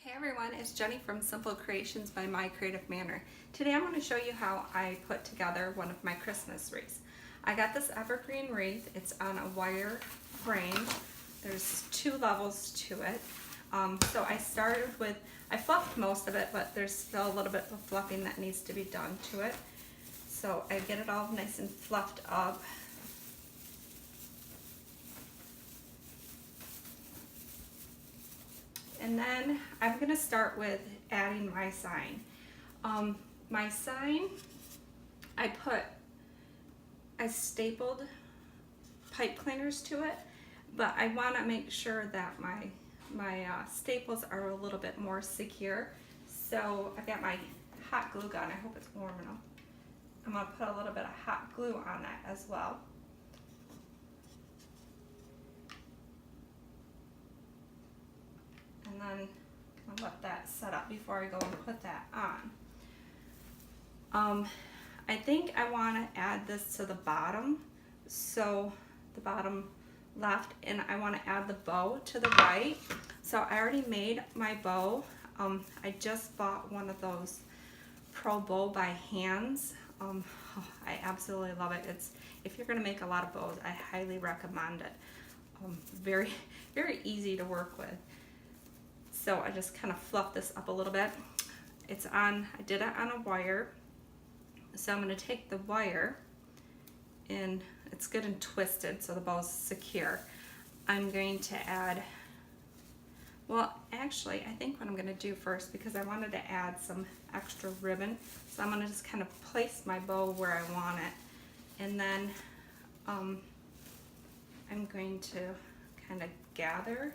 Hey everyone, it's Jenny from Simple Creations by Mycreativemanner. Today I'm going to show you how I put together one of my Christmas wreaths. I got this evergreen wreath. It's on a wire frame. There's 2 levels to it. So I started with, I fluffed most of it, but there's still a little bit of fluffing that needs to be done to it. So I get it all nice and fluffed up. And then I'm going to start with adding my sign. My sign, I stapled pipe cleaners to it, but I want to make sure that my staples are a little bit more secure. So I've got my hot glue gun. I hope it's warm enough. I'm going to put a little bit of hot glue on that as well. And then I'll let that set up before I go and put that on. I think I want to add this to the bottom, so the bottom left, and I want to add the bow to the right. So I already made my bow. I just bought one of those Pro Bow by Hands. I absolutely love it. If you're going to make a lot of bows, I highly recommend it. Very, very easy to work with. So I just kind of fluff this up a little bit. I did it on a wire. So I'm going to take the wire, and it's good and twisted so the bow's secure. I'm going to add, well actually I think what I'm going to do first, because I wanted to add some extra ribbon, so I'm going to just kind of place my bow where I want it, and then I'm going to kind of gather.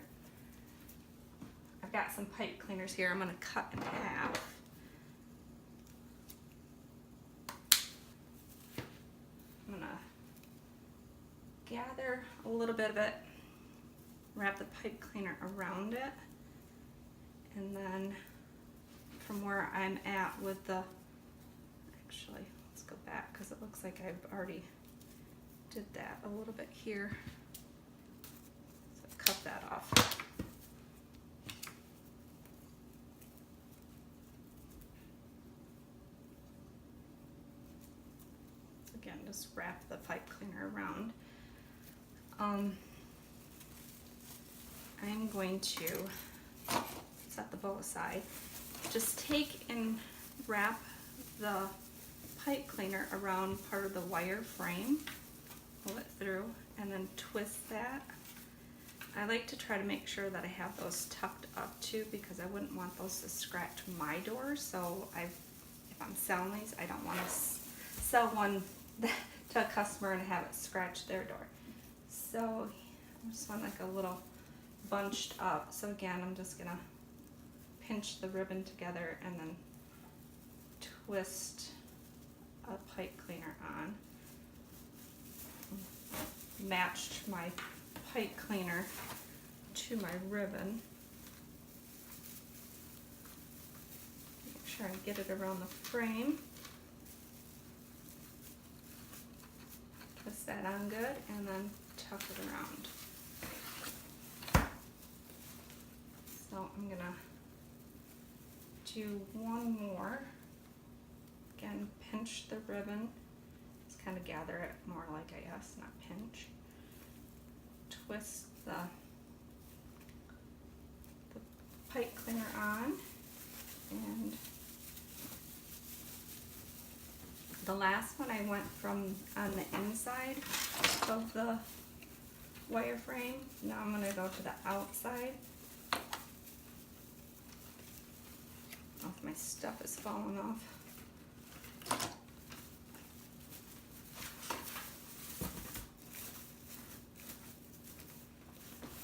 I've got some pipe cleaners here. I'm going to cut in half. I'm going to gather a little bit of it, wrap the pipe cleaner around it, and then from where I'm at with the, actually let's go back because it looks like I've already did that a little bit here. So cut that off. Again, just wrap the pipe cleaner around. I'm going to set the bow aside. Just take and wrap the pipe cleaner around part of the wire frame, pull it through, and then twist that. I like to try to make sure that I have those tucked up too, because I wouldn't want those to scratch my door. So if I'm selling these, I don't want to sell one to a customer and have it scratch their door. So I just want like a little bunched up. So again, I'm just gonna pinch the ribbon together and then twist a pipe cleaner on. Matched my pipe cleaner to my ribbon. Make sure I get it around the frame. Twist that on good and then tuck it around. So I'm gonna do one more. Again, pinch the ribbon. Just kind of gather it more like I guess, not pinch. Twist the pipe cleaner on, and the last one I went from on the inside of the wire frame. Now I'm going to go to the outside. Oh, my stuff is falling off.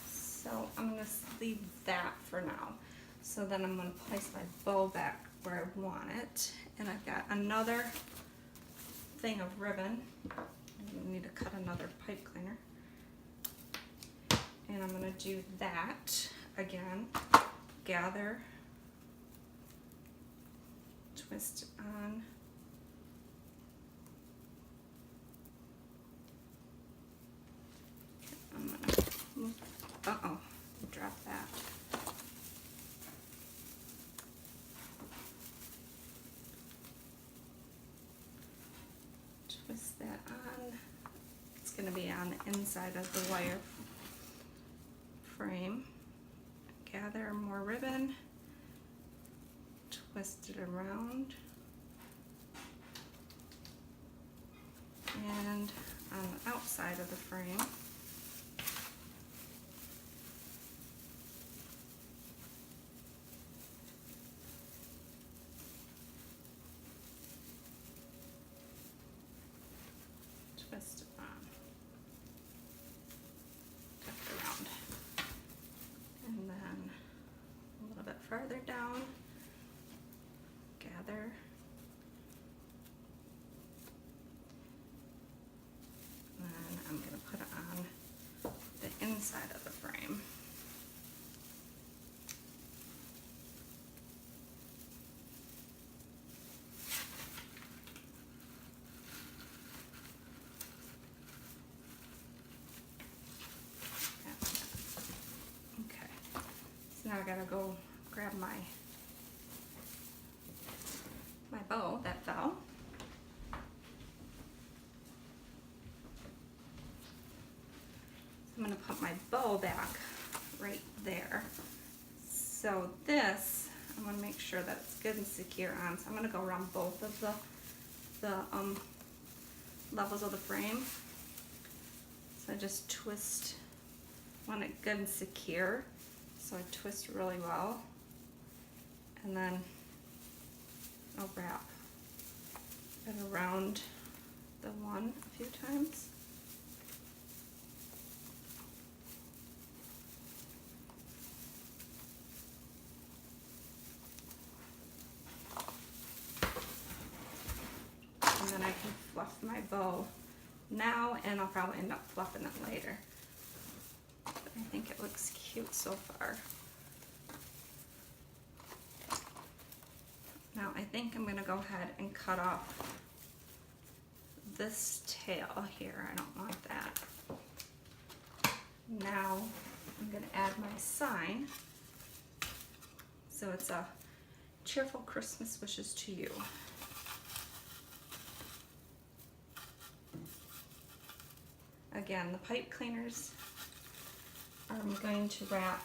So I'm going to leave that for now. So then I'm going to place my bow back where I want it. And I've got another thing of ribbon. I need to cut another pipe cleaner. And I'm going to do that again. Gather, twist on. I'm going to move, drop that. twist that on. It's going to be on the inside of the wire frame. Gather more ribbon, twist it around, and on the outside of the frame, twist it on, tuck it around, and then a little bit further down, gather, and then I'm going to put it on the inside of the frame. Now I gotta go grab my bow that fell. I'm gonna put my bow back right there. So this, I'm gonna make sure that it's good and secure on. So I'm gonna go around both of the levels of the frame. So I just twist, want it good and secure. So I twist really well, and then I'll wrap it around the one a few times. And then I can fluff my bow now, and I'll probably end up fluffing it later. I think it looks cute so far. Now I think I'm gonna go ahead and cut off this tail here. I don't want that. Now I'm gonna add my sign. So it's a cheerful Christmas wishes to you. Again, the pipe cleaners, I'm going to wrap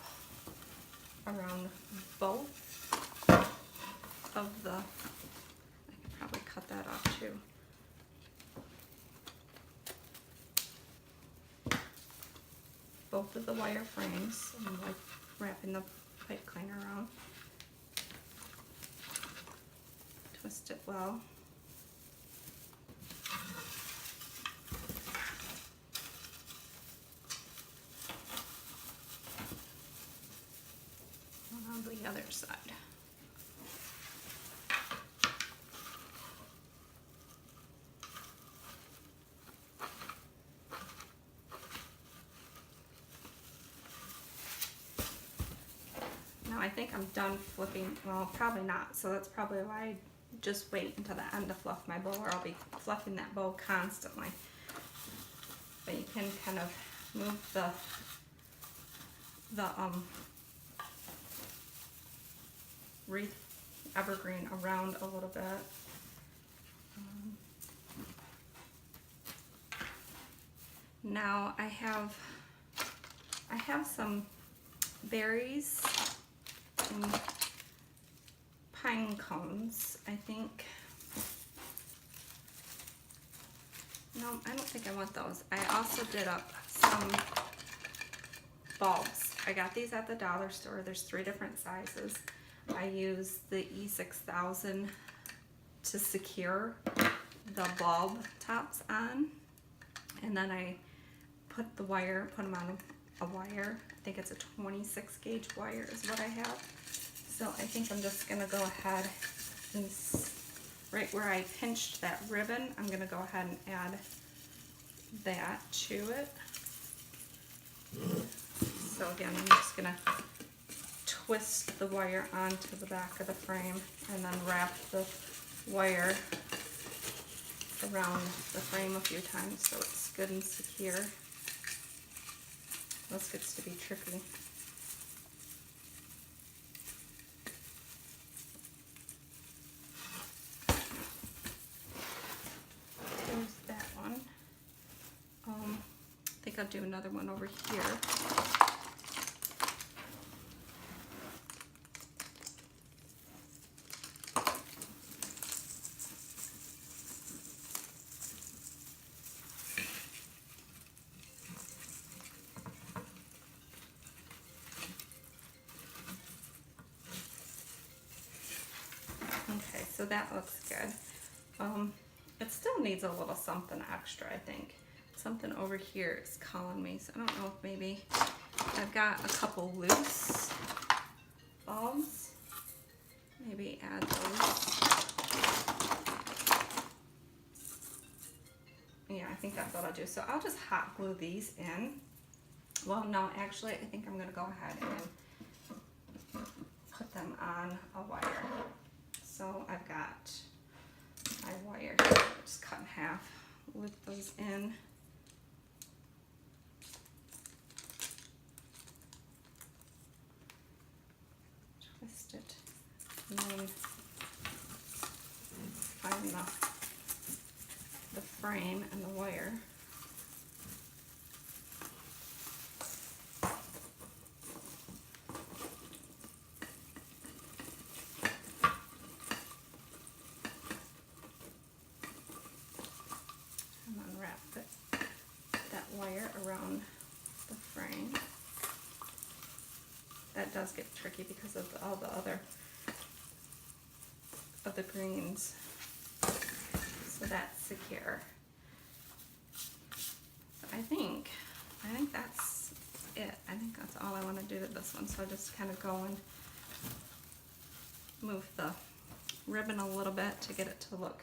around both of the, I could probably cut that off too. Both of the wire frames, I'm like wrapping the pipe cleaner around. Twist it well. On the other side. Now I think I'm done flipping, well probably not, so that's probably why I just wait until the end to fluff my bow, or I'll be fluffing that bow constantly. But you can kind of move the wreath evergreen around a little bit. Now I have some berries and pine cones, I think. No, I don't think I want those. I also did up some bulbs. I got these at the dollar store. There's 3 different sizes. I use the E6000 to secure the bulb tops on, and then I put them on a wire. I think it's a 26 gauge wire is what I have. So I think I'm just gonna go ahead and right where I pinched that ribbon, I'm gonna go ahead and add that to it. So again, I'm just gonna twist the wire onto the back of the frame and then wrap the wire around the frame a few times so it's good and secure. This gets to be tricky. There's that another one over here. Okay, so that looks good. It still needs a little something extra, I think. Something over here is calling me, so I don't know if maybe I've got a couple loose bulbs. Maybe add those. Yeah, I think that's what I'll do. So I'll just hot glue these in. Well, no, actually, I think I'm gonna go ahead and put them on a wire. So I've got my wire here, just cut in half, loop those in. Twist it, and then find the frame and the wire. Unwrap that wire around the frame. That does get tricky because of all the other of the greens. So that's secure. So I think that's it. I think that's all I want to do to this one. So I just kind of go and move the ribbon a little bit to get it to look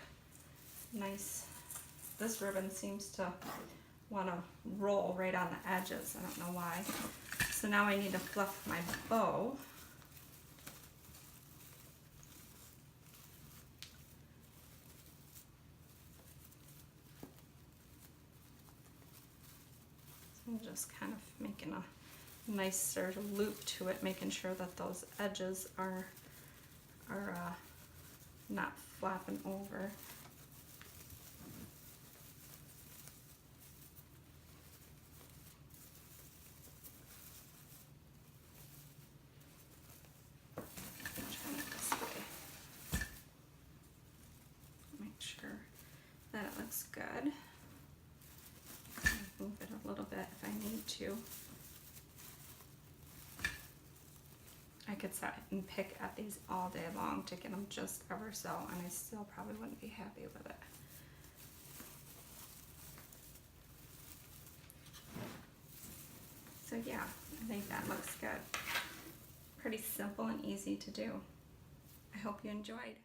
nice. This ribbon seems to want to roll right on the edges. I don't know why. So now I need to fluff my bow. So I'm just kind of making a nice sort of loop to it, making sure that those edges are not flapping over. That it looks good. Move it a little bit if I need to. I could sit and pick at these all day long to get them just ever so, and I still probably wouldn't be happy with it. So yeah, I think that looks good. Pretty simple and easy to do. I hope you enjoyed.